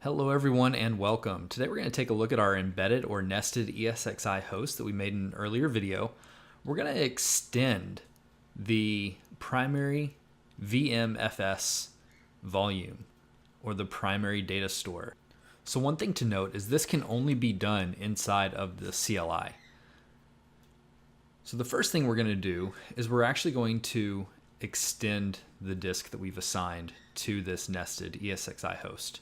Hello everyone and welcome. Today we're going to take a look at our embedded or nested ESXi host that we made in an earlier video. We're going to extend the primary VMFS volume or the primary data store. So one thing to note is this can only be done inside of the CLI. So the first thing we're going to do is we're actually going to extend the disk that we've assigned to this nested ESXi host.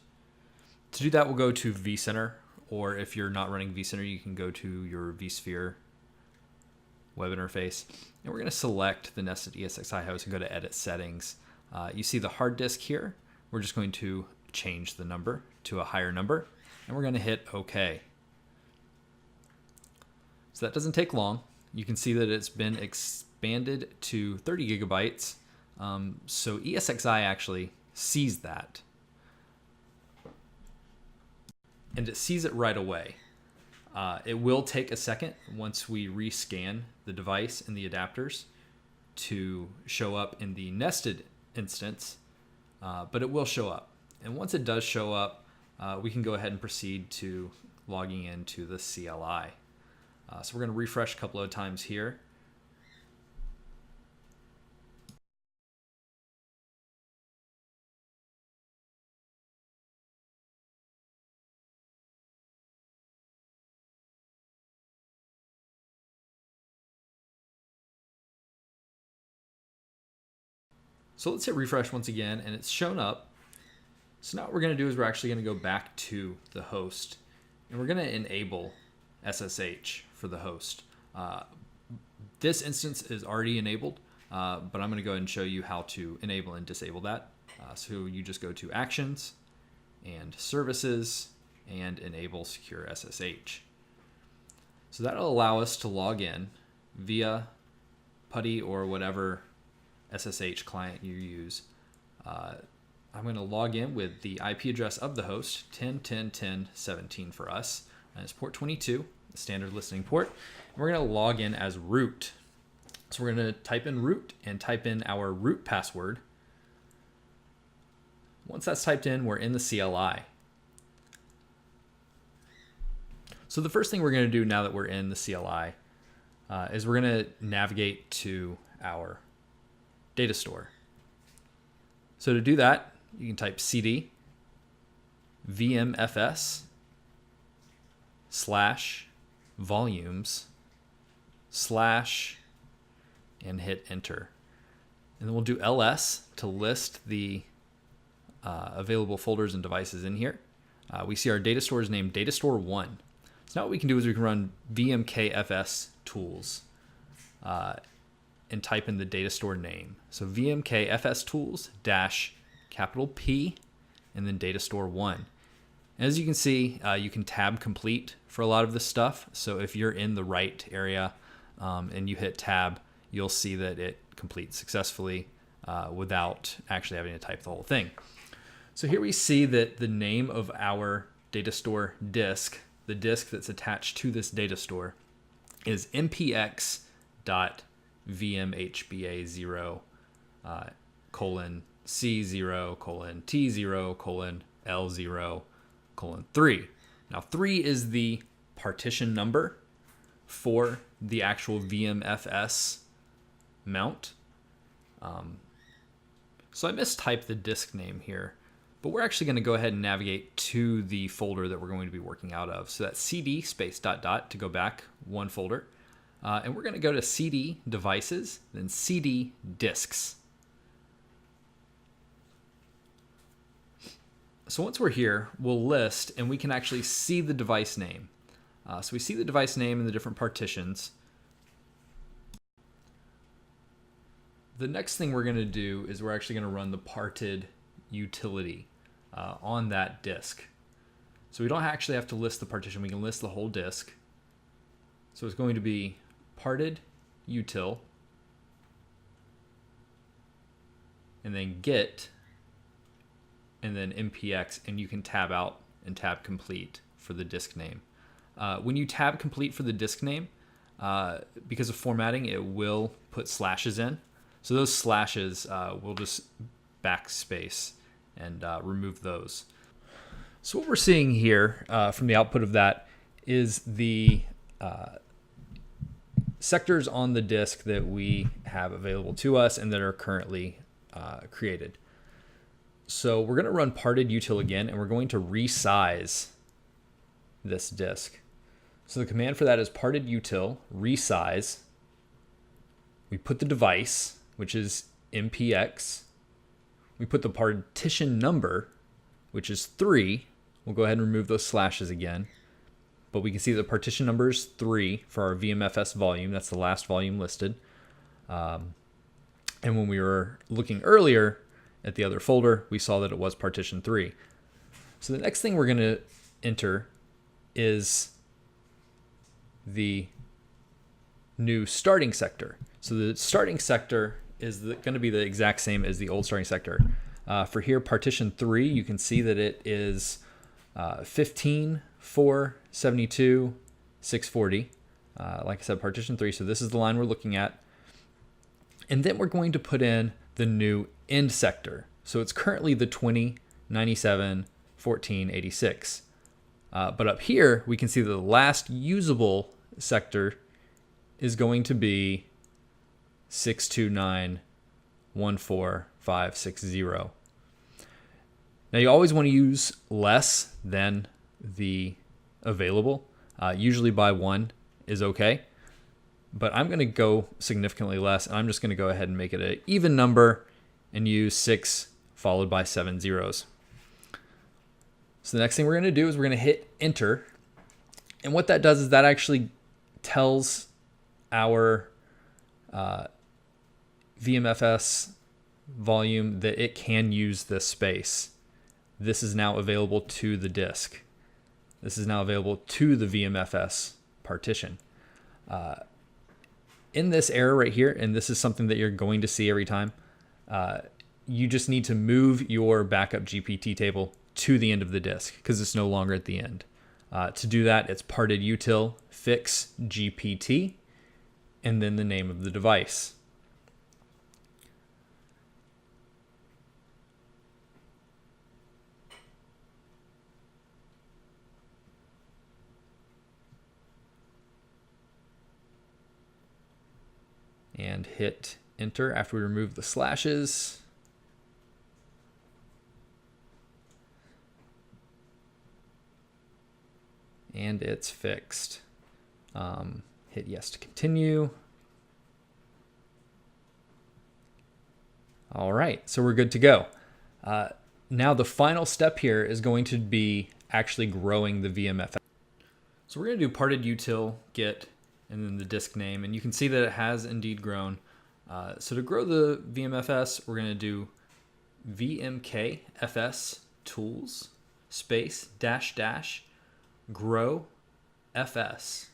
To do that, we'll go to vCenter, or if you're not running vCenter, you can go to your vSphere web interface. And we're going to select the nested ESXi host and go to Edit Settings. You see the hard disk here. We're just going to change the number to a higher number, and we're going to hit OK. So that doesn't take long. You can see that it's been expanded to 30 gigabytes. So ESXi actually sees that. And it sees it right away. It will take a second once we rescan the device and the adapters to show up in the nested instance, but it will show up. And once it does show up, we can go ahead and proceed to logging into the CLI. So we're going to refresh a couple of times here. So let's hit refresh once again, and it's shown up. So now what we're going to do is we're actually going to go back to the host, and we're going to enable SSH for the host. This instance is already enabled, but I'm going to go ahead and show you how to enable and disable that. So you just go to Actions and Services and Enable Secure SSH. So that'll allow us to log in via PuTTY or whatever SSH client you use. I'm going to log in with the IP address of the host, 10.10.10.17 for us, and it's port 22, the standard listening port. And we're going to log in as root. So we're going to type in root and type in our root password. Once that's typed in, we're in the CLI. So the first thing we're going to do now that we're in the CLI is we're going to navigate to our data store. So to do that, you can type cd vmfs /volumes/ and hit enter. And then we'll do ls to list the available folders and devices in here. We see our data store is named Datastore1. So now what we can do is we can run vmkfstools and type in the DatastoreName. So vmkfstools -P and then Datastore1. As you can see, you can tab complete for a lot of this stuff. So if you're in the right area and you hit tab, you'll see that it completes successfully without actually having to type the whole thing. So here we see that the name of our Datastore disk, the disk that's attached to this data store, is mpx.vmhba0 :C0:T0:L0:3. Now 3 is the partition number for the actual VMFS mount. So I mistyped the disk name here, but we're actually going to go ahead and navigate to the folder that we're going to be working out of. So that's cd / ... to go back one folder. And we're going to go to CD devices, then CD disks. So once we're here, we'll list, and we can actually see the device name. So we see the device name in the different partitions. The next thing we're going to do is we're actually going to run the partedUtil on that disk. So we don't actually have to list the partition. We can list the whole disk. So it's going to be partedUtil and then get and then mpx, and you can tab out and tab complete for the disk name. When you tab complete for the disk name, because of formatting, it will put slashes in. So those slashes, we'll just backspace and remove those. So what we're seeing here from the output of that is the sectors on the disk that we have available to us and that are currently created. So we're going to run partedUtil again, and we're going to resize this disk. So the command for that is partedUtil resize. We put the device, which is MPX. We put the partition number, which is 3. We'll go ahead and remove those slashes again. But we can see the partition number is 3 for our VMFS volume. That's the last volume listed. And when we were looking earlier at the other folder, we saw that it was partition 3. So the next thing we're going to enter is the new starting sector. So the starting sector is going to be the exact same as the old starting sector. For here, partition 3, you can see that it is 15, 4, 72, 640. Like I said, partition 3. So this is the line we're looking at. And then we're going to put in the new end sector. So it's currently the 20, 97, 14, 86. But up here, we can see that the last usable sector is going to be 629.14560. Now you always want to use less than the available. Usually by 1 is okay. But I'm going to go significantly less, and I'm just going to go ahead and make it an even number and use 6 followed by 7 zeros. So the next thing we're going to do is we're going to hit enter. And what that does is that actually tells our VMFS volume that it can use this space. This is now available to the disk. This is now available to the VMFS partition. In this error right here, and this is something that you're going to see every time, you just need to move your backup GPT table to the end of the disk because it's no longer at the end. To do that, it's partedUtil fixGpt and then the name of the device. And hit enter after we remove the slashes. And it's fixed. Hit yes to continue. All right, so we're good to go. Now the final step here is going to be actually growing the VMFS. So we're going to do partedUtil get and then the disk name, and you can see that it has indeed grown. So to grow the VMFS, we're going to do vmkfstools space dash dash grow fs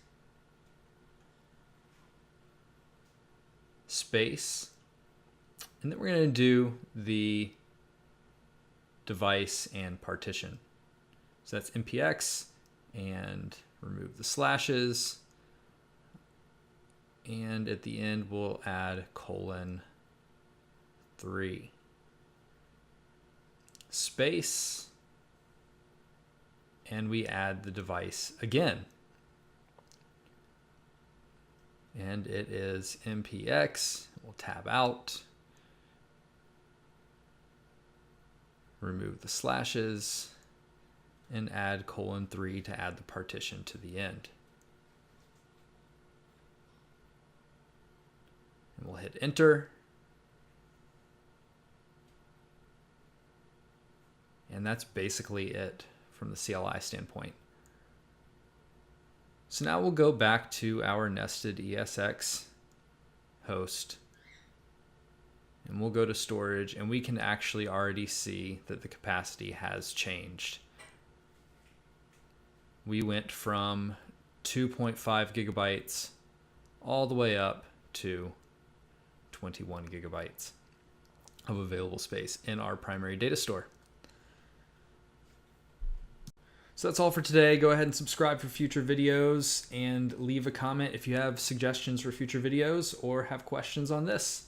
space, and then we're going to do the device and partition. So that's mpx, and remove the slashes. And at the end, we'll add :3 space, and we add the device again. And it is MPX. We'll tab out, remove the slashes, and add :3 to add the partition to the end. And we'll hit enter. And that's basically it from the CLI standpoint. So now we'll go back to our nested ESX host. And we'll go to storage, and we can actually already see that the capacity has changed. We went from 2.5 gigabytes all the way up to 21 gigabytes of available space in our primary data store. So that's all for today. Go ahead and subscribe for future videos and leave a comment if you have suggestions for future videos or have questions on this.